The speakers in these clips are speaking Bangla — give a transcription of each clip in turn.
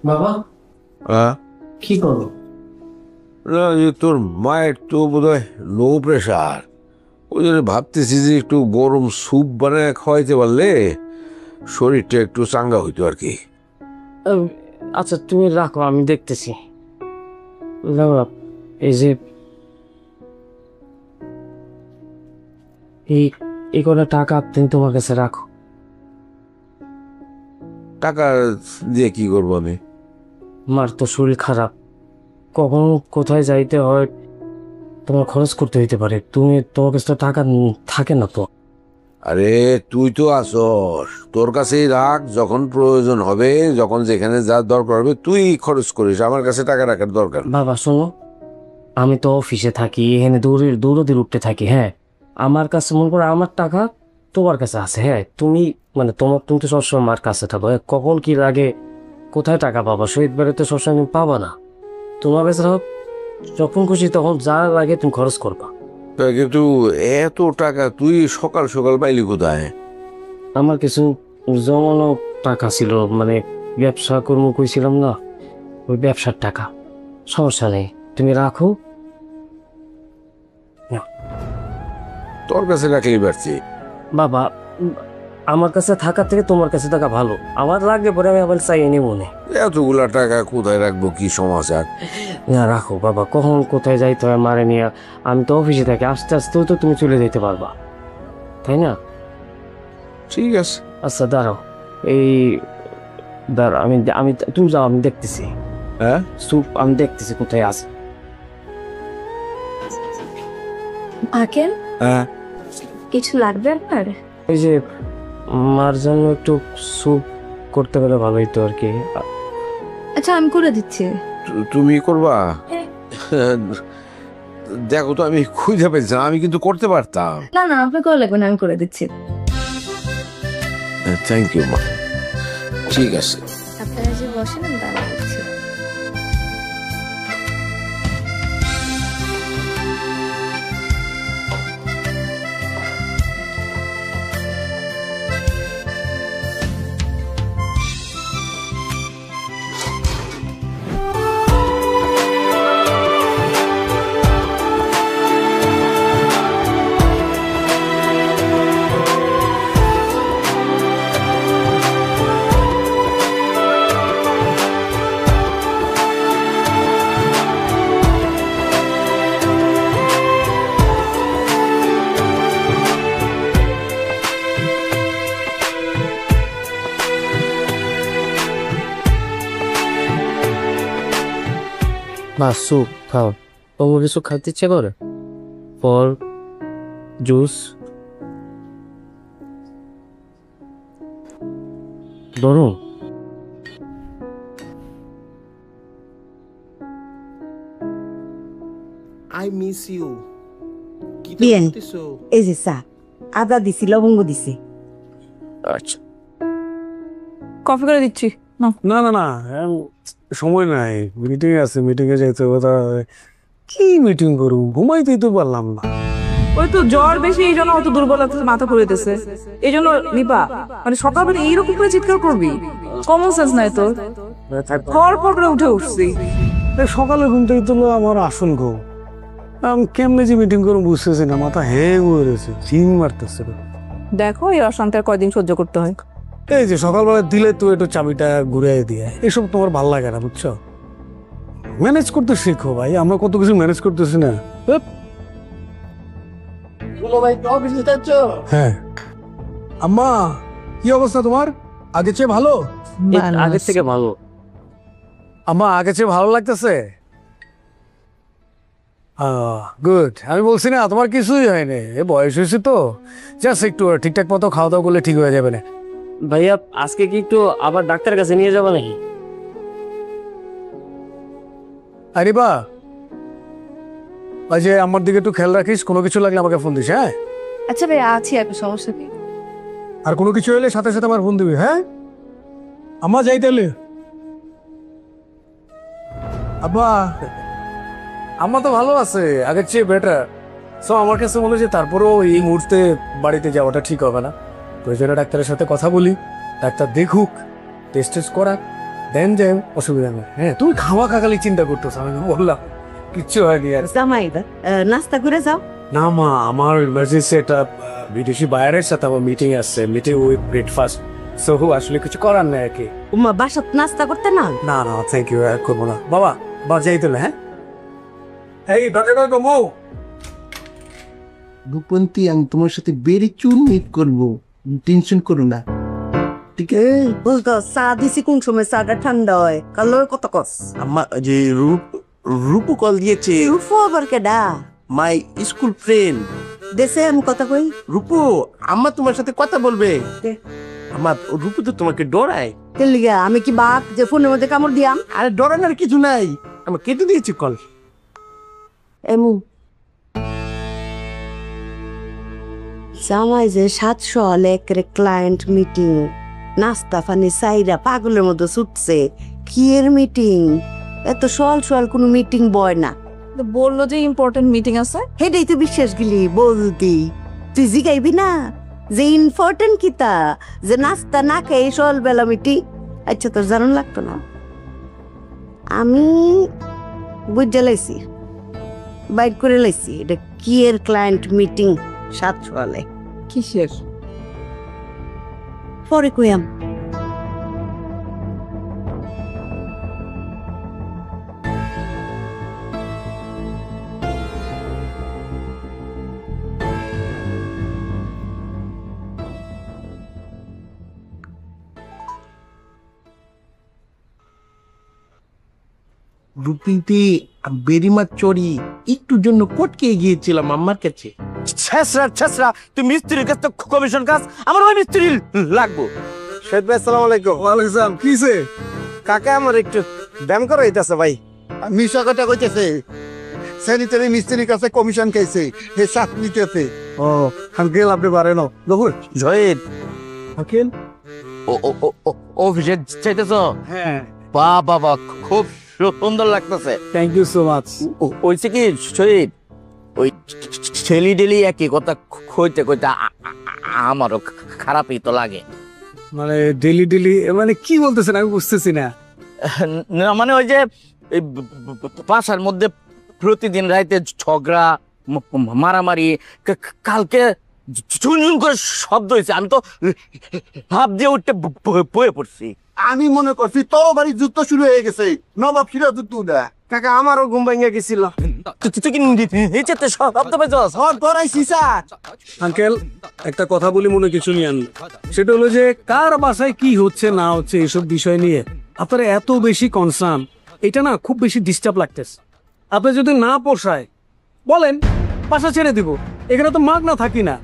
বাবা, হ্যাঁ, কি করো? না তোর মায়ের তো বোধ হয় লো প্রেশার। ওই জন্য ভাবতেছি যে একটু গরম স্যুপ বানায় খাওয়াইতে পারলে শরীরটা একটু চাঙ্গা হইতো আর কি। আহ, আচ্ছা তুমি রাখো, আমি দেখতেছি। বাবা, এই যে এই এই কটা টাকা তুমি তোমার কাছে রাখো। টাকা দিয়ে কি করবো আমি? আমার তো শরীর খারাপ, কখন কোথায় যাইতে হয়, তোমার খরচ করতে হইতে পারে। তোমার কাছে তো টাকা থাকে না তো। আরে তুই তো আসস, তোর কাছেই রাখ, যখন প্রয়োজন হবে, যখন যেখানে যা দরকার হবে তুই খরচ করিস, আমার কাছে টাকা রাখার দরকার নেই। বাবা শোনো, আমি তো অফিসে থাকি, এখানে দৌড়ে উঠতে থাকি। হ্যাঁ, আমার কাছে মনে করো আমার টাকা তোমার কাছে আছে। হ্যাঁ, তুমি তো সবসময় আমার কাছে থাকো। হ্যাঁ, কখন কি লাগে, কোথায় টাকা পাবা, শহীদ বাড়িতে সবসময় তুমি পাবা না। তোমার কাছে থাকো, যখন খুশি তখন যা লাগে তুমি খরচ করবা। তা কিন্তু এত টাকা তুই সকাল সকাল পাইলি কোথায়? আমার কিছু জমানো টাকা ছিল, মানে ব্যবসা কর্ম কইছিলাম না, ওই ব্যবসার টাকা। সমস্যা নেই, তুমি রাখো। নাও। তোর কাছে রাখলেই পারছি। বাবা, উম, আমার কাছে থাকার থেকে তোমার কাছে থাকা ভালো। আমার লাগলে পরে আমি আবার চাই এনে মনে। এতগুলা টাকা কোথায় রাখবো, কি সমাচার? না রাখো বাবা, কখন কোথায় যাইতে হয় মারে নিয়ে। আমি তো অফিসে থাকি, আস্তে আস্তেও তো তুমি চলে যেতে পারবা, তাই না? ঠিক আছে। আচ্ছা দাঁড়াও, এই দাঁড়াও, আমি আমি তুমি যাও, আমি দেখতেছি। হ্যাঁ, স্যুপ আমি দেখতেছি কোথায় আছে। আঙ্কেল, হ্যাঁ, কিছু লাগবে আপনার? ওই যে মার জন্য একটু স্যুপ করতে পারলে ভালোই তো আর কি। আচ্ছা, আমি করে দিচ্ছি। তুমি করবা? হ্যাঁ। দেখো তো, আমি খুঁজে পেয়েছি না, আমি কিন্তু করতে পারতাম। না না, আপনার কল লাগবে না, আমি করে দিচ্ছি। থ্যাংক ইউ মা। ঠিক আছে। আপনারা যে বসেন, আমি দাঁড়া দিচ্ছি। না, স্যুপ খাও। তোমার কিছু খাইতে ইচ্ছে করে? ফল, জুস ধরুন। I miss you. কি তো Bien. করতেছো? এই যে চা, আদা দিছি, লবঙ্গ দিছি। আচ্ছা, কফি করে দিচ্ছি না। না না না, সময় নাই, মিটিং আছে, মিটিং এ যেতে হবে। কি মিটিং করবো, ঘুমাইতেই তো পারলাম না। ওই তো জ্বর বেশি, এই জন্য হয়তো দুর্বল লাগতেছে, মাথা ঘুরেতেছে। এই জন্য নিপা, মানে সকালবেলা এইরকম করে চিৎকার করবি? কমন সেন্স নাই তোর। পর পর করে উঠে উঠছি। সকালে ঘুম থেকে তুলো আমার আসল ঘুম। আমি কেমনে যে মিটিং করবো বুঝতেছি না, মাথা হ্যাং হয়ে রয়েছে, চিং মারতেছে। দেখো এই অশান্তি আর কয়দিন সহ্য করতে হয়। এই যে সকালবেলা দিলে তুই একটু চাবিটা ঘুরিয়ে দিয়ে, এসব তোমার ভাল লাগে না, বুঝছো? ম্যানেজ করতে শেখো ভাই, আমরা কত কিছু ম্যানেজ করতেছি না। হ্যাঁ আম্মা, কি অবস্থা তোমার? আগের চেয়ে ভালো? আগের থেকে ভালো। আম্মা আগের চেয়ে ভালো লাগতেছে? গুড। আমি বলছি না তোমার কিছুই হয়নি, এ বয়স হয়েছে তো, জাস্ট একটু ঠিকঠাক মতো খাওয়া দাওয়া করলে ঠিক হয়ে যাবে না। ভাইয়া, আজকে কি একটু আবার ডাক্তারের কাছে নিয়ে যাবা নাকি? আরে বা, ওই যে আমার দিকে একটু খেয়াল রাখিস, কোনো কিছু লাগলে আমাকে ফোন দিস। হ্যাঁ, আচ্ছা ভাই, আছি, আপনার সমস্যা কি? আর কোনো কিছু হলে সাথে সাথে আমার ফোন দিবি। হ্যাঁ আম্মা, যাই তাহলে। আব্বা, আম্মা তো ভালো আছে, আগের চেয়ে বেটার। সো আমার কাছে মনে হয় যে তারপরেও এই মুহূর্তে বাড়িতে যাওয়াটা ঠিক হবে না। প্রয়োজনে ডাক্তারের সাথে কথা বলি, ডাক্তার দেখুক, টেস্ট টেস্ট করাক, দেন যাই, অসুবিধা নেই। হ্যাঁ, তুমি খাওয়া খালি চিন্তা করতেছো, আমি বললাম কিচ্ছু হয়নি আর। জামাই নাস্তা করে যাও। না মা, আমার ইমার্জেন্সি একটা বিদেশি বায়ারের সাথে আমার মিটিং আসছে, মিটিং উইথ ব্রেকফাস্ট, সো আসলে কিছু করার নেই আর কি। উম্মা বাসাত নাস্তা করতে না? না না থ্যাংক ইউ, আর করবো না বাবা, বাজাই তো না। হ্যাঁ এই দরজা কমো। রূপন্তী, আমি তোমার সাথে বেরি চুন মিট করবো, টেনশন করো না, ঠিক আছে? বলতো চা দিছি কোন সময় চাটা ঠান্ডা হয়, কালোর কত কস। আম্মা যে রূপু কল দিয়েছে, উফো আবার কেডা? মাই স্কুল ফ্রেন্ড দেশে আমি কথা কই। রূপু, আম্মা তোমার সাথে কথা বলবে। দে। আমার রূপু তো তোমাকে ডরায়। তেলিগা আমি কি বাপ যে ফোনের মধ্যে কামড় দিয়াম? আরে ডরানোর কিছু নাই, আমি কেটে দিয়েছি কল। এমু জামাই যে 700 হলে একরে ক্লায়েন্ট মিটিং, নাস্তা ফানি সাইরা পাগলের মতো ছুটছে। কি এর মিটিং? এত সল কোনো মিটিং বয় না। বললো যে ইম্পর্টেন্ট মিটিং আছে। হেডেই তো বিশ্বাস গেলি বলতি, তুই জিগাইবি না যে ইম্পর্টেন্ট কিতা, যে নাস্তা না খেয়ে সল বেলা মিটিং। আচ্ছা তোর জানান লাগতো না? আমি বুঝে লাইছি, বাইর করে লাইছি এটা কি এর ক্লায়েন্ট মিটিং 700 হলে। কিসের? পরে কইয়াম। রূপনীতি বেরিমার চড়ি একটুর জন্য কটকে গিয়েছিলাম আম্মার কাছে। ছেসরা তুই মিস্ত্রির কাছে তো কমিশন কাজ, আমার ওই মিস্ত্রি লাগবো। শহীদ ভাই আসসালামু আলাইকুম। ওয়ালাইকুম সালাম। কিসে কাকা আমার একটু ব্যায়াম করা হইতাছে ভাই। মিশা কথা কইতেছে, স্যানিটারি মিস্ত্রির কাছে কমিশন খাইছে, হে সাত নিতেছে। ও আঙ্কেল আপনি পারেন না দহুর শহীদ আঙ্কেল। অফিসে চাইতেছ? হ্যাঁ বাবা খুব সুন্দর লাগতেছে। Thank you so much. ওইছে কি শহীদ, ওই ছেলি ডেলি একই কথা কইতে কইতে আমারও খারাপই তো লাগে। মানে ডেলি মানে কি বলতেছেন আমি বুঝতেছি না। না মানে ওই যে এই বাসার মধ্যে প্রতিদিন রাইতে ঝগড়া মারামারি, কালকে ঝুনঝুন করে শব্দ হয়েছে, আমি তো ভাব দিয়ে উঠতে বয়ে পড়ছি। আমি মনে করছি তোর বাড়ি যুদ্ধ শুরু হয়ে গেছে, নবাব সিরাজউদ্দৌলা না। কাকা আমারও ঘুম ভেঙে গেছিল। তুই কি নিচেতে শব্দ পেয়েছস? আঙ্কেল একটা কথা বলি, মনে কিছু নিয়ে আনলে, সেটা হলো যে কার বাসায় কি হচ্ছে না হচ্ছে এসব বিষয় নিয়ে আপনারা এত বেশি কনসার্ন, এটা না খুব বেশি ডিস্টার্ব লাগতেছে। আপনি যদি না পোষায় বলেন, বাসা ছেড়ে দিব, এখানে তো মাগ না থাকি না।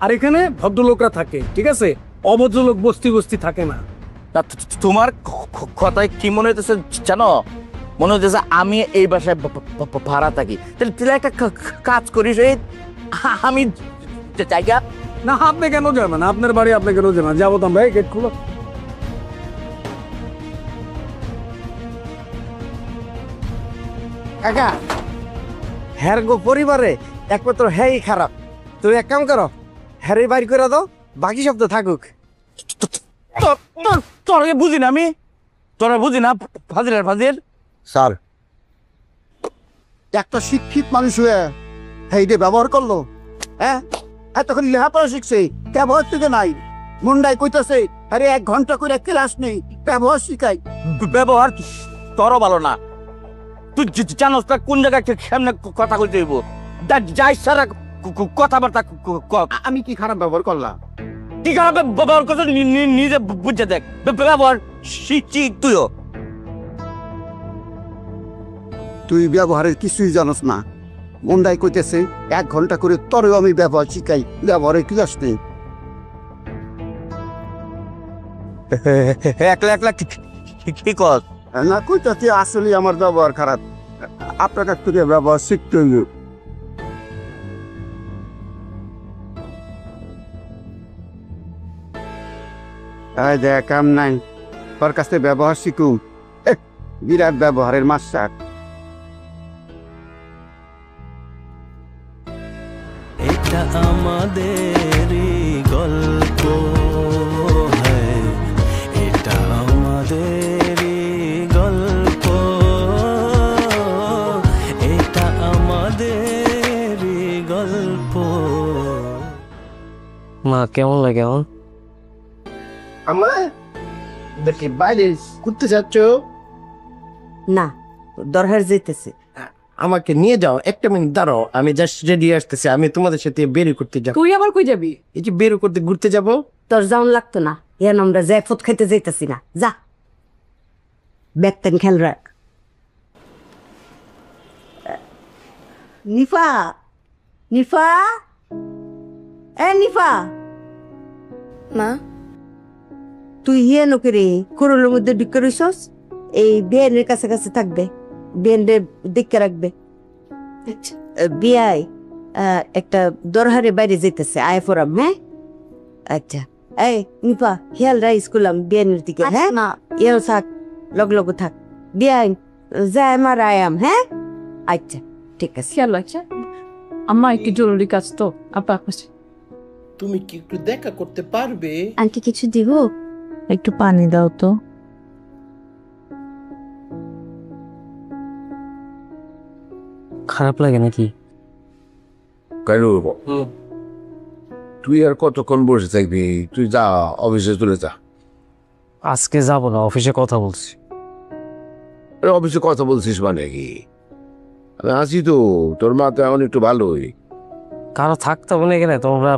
আর এখানে ভদ্রলোকরা থাকে, ঠিক আছে, অভদ্রলোক বস্তি থাকে না। তোমার কথায় কি মনে হইতেছে জানো? মনে হইতেছে আমি এই বাসায় ভাড়া থাকি। তাহলে একটা কাজ করিস, আমি জায়গা না আপনি কেন যাবেন, আপনার বাড়ি আপনি কেন যাবেন, যাবো তো আমরা। গেট খুলো। কাকা হ্যার গো পরিবারে একমাত্র হ্যাঁ খারাপ। তুই এক কাম করো, হ্যারে বাইর করে দাও, বাকি শব্দ থাকুক। তোর বুঝি না আমি, তোরা বুঝি না ফাজিল। স্যার, একটা শিক্ষিত মানুষ হয়ে হেইডে ব্যবহার করলো, হ্যাঁ এতক্ষণ লেখাপড়া শিখছে, ব্যবহার থেকে নাই। মুন্ডাই কইতাছে আরে 1 ঘন্টা করে ক্লাস নেই, ব্যবহার শিখাই। ব্যবহার তোরও ভালো না। তুই জানোস না কোন জায়গায় কেমনে কথা বলতে হইব? যাই সারা কথাবার্তা। আমি কি খারাপ ব্যবহার করলাম? কি খারাপ ব্যবহার করছো নিজে বুঝে দেখ। ব্যবহার শিখছি তুইও। তুই ব্যবহারের কিছুই জানোস না। মুন্ডাই কইতেছে 1 ঘন্টা করে তোরেও আমি ব্যবহার শিখাই, ব্যবহারের ক্লাস নেই। একলা কি কর না কইতাছি আসলে আমার ব্যবহার খারাপ, আপনার কাছ থেকে ব্যবহার শিখতে হইব। দেখ কাম নাই, তোর কাছে ব্যবহার শিখুম। বিরাট ব্যবহারের মাস্টার। এটা আমাদের গল্প, এটা আমাদের মা কেমন লাগে এখন? আমার দেখি বাইরে ঘুরতে যাচ্ছ? না, দরকার যাইতেছে। আমাকে নিয়ে যাও, একটা মিনিট দাঁড়াও, আমি জাস্ট রেডি আসতেছি, আমি তোমাদের সাথে বের করতে যাবো। তুই আবার কই যাবি? এই যে বের করতে ঘুরতে যাবো। তোর যাওন লাগতো না, ইয়ান আমরা যাই ফুট খাইতে যাইতাছি না, যা ব্যাগটান খেয়াল রাখ। নিফা, নিফা, নিফা, মা তুই হিয়ে নকে রে করলের মধ্যে ঢুকে রইছস। এই বিয়ানের কাছে কাছে থাকবে, বিয়ানরে দেখে রাখবে। আচ্ছা বিয়াই একটা দরহারে বাইরে যেতেছে, আয় ফোরাম। হ্যাঁ আচ্ছা, এই নিপা খেয়াল রাইস করলাম বিয়ানের দিকে। হ্যাঁ না এও থাক, লগ লগ থাক। বিয়াই যায় আমার আয়াম। হ্যাঁ আচ্ছা ঠিক আছে। খেয়াল রাখছে। আম্মা একটু জরুরি কাজ তো, আপা আসছে। তুমি কি একটু দেখা করতে পারবে? আন্টি কিছু দিব? একটু পানি দাও তো। খারাপ লাগে নাকি? কেন তুই আর কতক্ষণ বসে থাকবি? তুই যা, অফিসে চলে যা। আজকে যাব না, অফিসে কথা বলছি। আরে অফিসে কথা বলছিস মানে কি? আমি আছি তো, তোর মা তো এখন একটু ভালোই। কারো থাকতে হবে না এখানে? তোমরা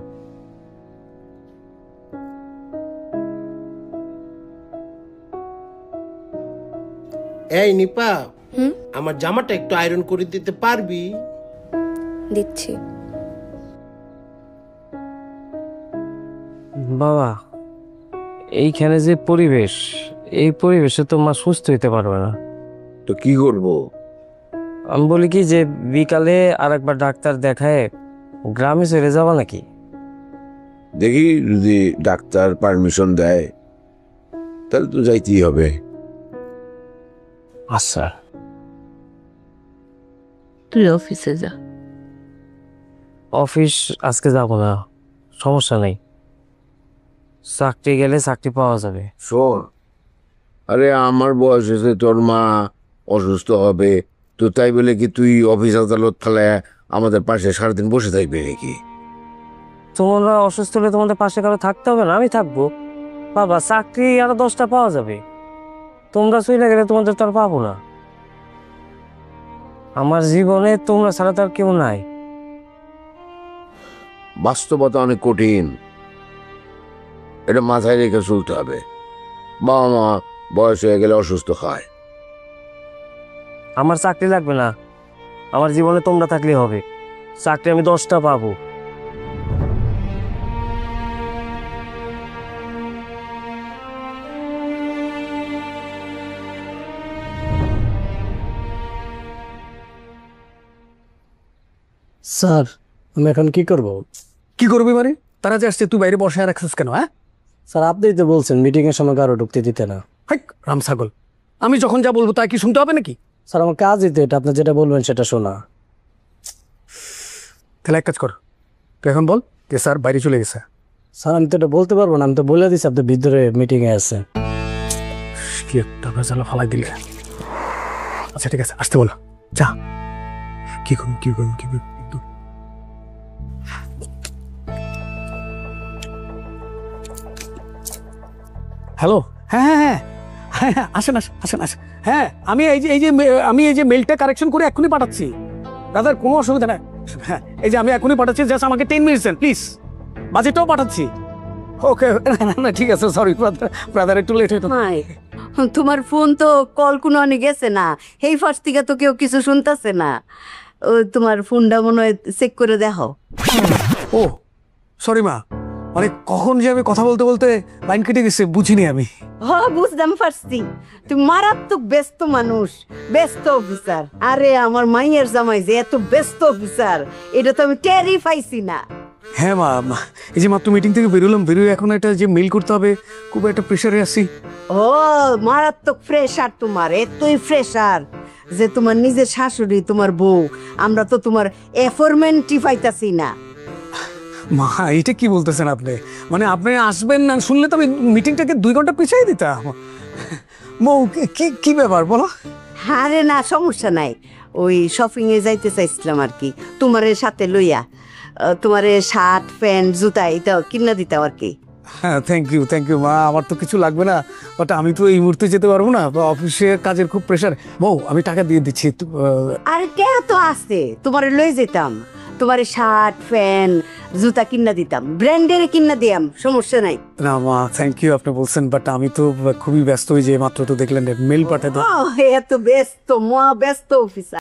এই নিপা, হুম আমার জামাটা একটু আয়রন করে দিতে পারবি? দিচ্ছি। বাবা, এইখানে যে পরিবেশ, এই পরিবেশে তো মা সুস্থ হইতে পারবে না। তো কি করবো? আমি বলি কি যে বিকালে আর একবার ডাক্তার দেখায় গ্রামে চলে যাবা নাকি? দেখি যদি ডাক্তার পারমিশন দেয় তাহলে তো যাইতেই হবে। আচ্ছা তুই অফিসে যা। অফিস আজকে যাব না, সমস্যা নেই। চাকরি গেলে চাকরি পাওয়া যাবে। শোন, আরে আমার বয়স হয়েছে, তোর মা অসুস্থ হবে, তো তাই বলে কি তুই অফিস আদালত ফেলায় আমাদের পাশে সারাদিন বসে থাকবি নাকি? তোমরা অসুস্থ হলে তোমাদের পাশে কারো থাকতে হবে না, আমি থাকবো। বাবা, চাকরি আরো 10টা পাওয়া যাবে। তোমরা চলে গেলে তোমাদের তো আর পাবো না। আমার জীবনে তোমরা ছাড়া তো আর কেউ নাই। বাস্তবতা অনেক কঠিন, এটা মাথায় রেখে চলতে হবে। বাবা মা বয়স হয়ে গেলে অসুস্থ হয়। আমার চাকরি লাগবে না, আমার জীবনে তোমরা থাকলে হবে। চাকরি আমি 10টা পাবো। স্যার, আমি এখন কি করব? কি করবি মানে? তারা যে আসছে তুই বাইরে বসে রাখছিস কেন? হ্যাঁ স্যার, আপনিই তো বলছেন মিটিং এর সময় কারো ঢুকতে দিতে না। হাই রাম ছাগল, আমি যখন যা বলবো তাই কি শুনতে হবে নাকি? স্যার, আমার কাজই তো এটা, আপনি যেটা বলবেন সেটা শোনা। তাহলে এক কাজ কর, তুই এখন বল যে স্যার বাইরে চলে গেছে। স্যার, আমি তো এটা বলতে পারবো না, আমি তো বলে দিচ্ছি আপনি ভিতরে মিটিং এ আছে। কি একটা ভেজাল ফালাই দিলে। আচ্ছা ঠিক আছে, আসতে বলো, যা। কি করুন কি করুন কি করুন। হ্যালো, হ্যাঁ হ্যাঁ হ্যাঁ হ্যাঁ হ্যাঁ, আসেন আসেন আসেন আসেন। হ্যাঁ, আমি এই যে মেলটা কারেকশন করে এখনই পাঠাচ্ছি। দাদার কোনো অসুবিধা নাই। হ্যাঁ, এই যে আমি এখনই পাঠাচ্ছি, জাস্ট আমাকে 10 মিনিটস দেন প্লিজ। বাজেটটাও পাঠাচ্ছি। ওকে, না না ঠিক আছে, সরি ব্রাদার, একটু লেট হইতো। নাই, তোমার ফোন তো কল কোনো অনেক গেছে না, এই ফার্স্ট থেকে তো কেউ কিছু শুনতেছে না। ও তোমার ফোনটা মনে হয় চেক করে দেখো। ও সরি মা, মানে কখন যে আমি কথা বলতে বলতে লাইন কেটে গেছে বুঝিনি আমি। বুঝলাম পারছি, তুমি মারাত্মক ব্যস্ত মানুষ, ব্যস্ত অফিসার। আরে আমার মাইয়ের জামাই যে এত ব্যস্ত অফিসার, এটা তো আমি টেরই পাইছি না। হ্যাঁ মা, এই যে মাত্র মিটিং থেকে বেরোলাম, বেরোয় এখন একটা যে মেল করতে হবে, খুব একটা প্রেশারে আছি। ও মারাত্মক ফ্রেশার তোমার, এতই ফ্রেশার যে তোমার নিজের শাশুড়ি, তোমার বউ, আমরা তো তোমার এফরমেন্টই পাইতাছি না। মা এটা কি বলতেছেন আপনি? মানে আপনি আসবেন না শুনলে তো আমি মিটিংটাকে 2 ঘন্টা পিছিয়ে দিতাম। মৌ, কি ব্যাপার বলো? আরে না, সমস্যা নাই, ওই শপিং এ যাইতে চাইছিলাম আর কি, তোমার সাথে লইয়া। তোমার শার্ট প্যান্ট জুতা এটা কিনা দিতাম আর কি। হ্যাঁ থ্যাংক ইউ মা, আমার তো কিছু লাগবে না, বাট আমি তো এই মুহূর্তে যেতে পারবো না, অফিসে কাজের খুব প্রেশার। বউ আমি টাকা দিয়ে দিচ্ছি। আর কে তো আছে তোমার লই যেতাম, তোমার শার্ট প্যান্ট জুতা কিনা দিতাম, ব্র্যান্ডের কিনা দিয়াম, সমস্যা নাই। না মা থ্যাংক ইউ, আপনি বলছেন, বাট আমি তো খুবই ব্যস্ত, ওই যে মাত্র তো দেখলেন মেল পাঠাতে। এত ব্যস্ত ব্যস্ত অফিসার।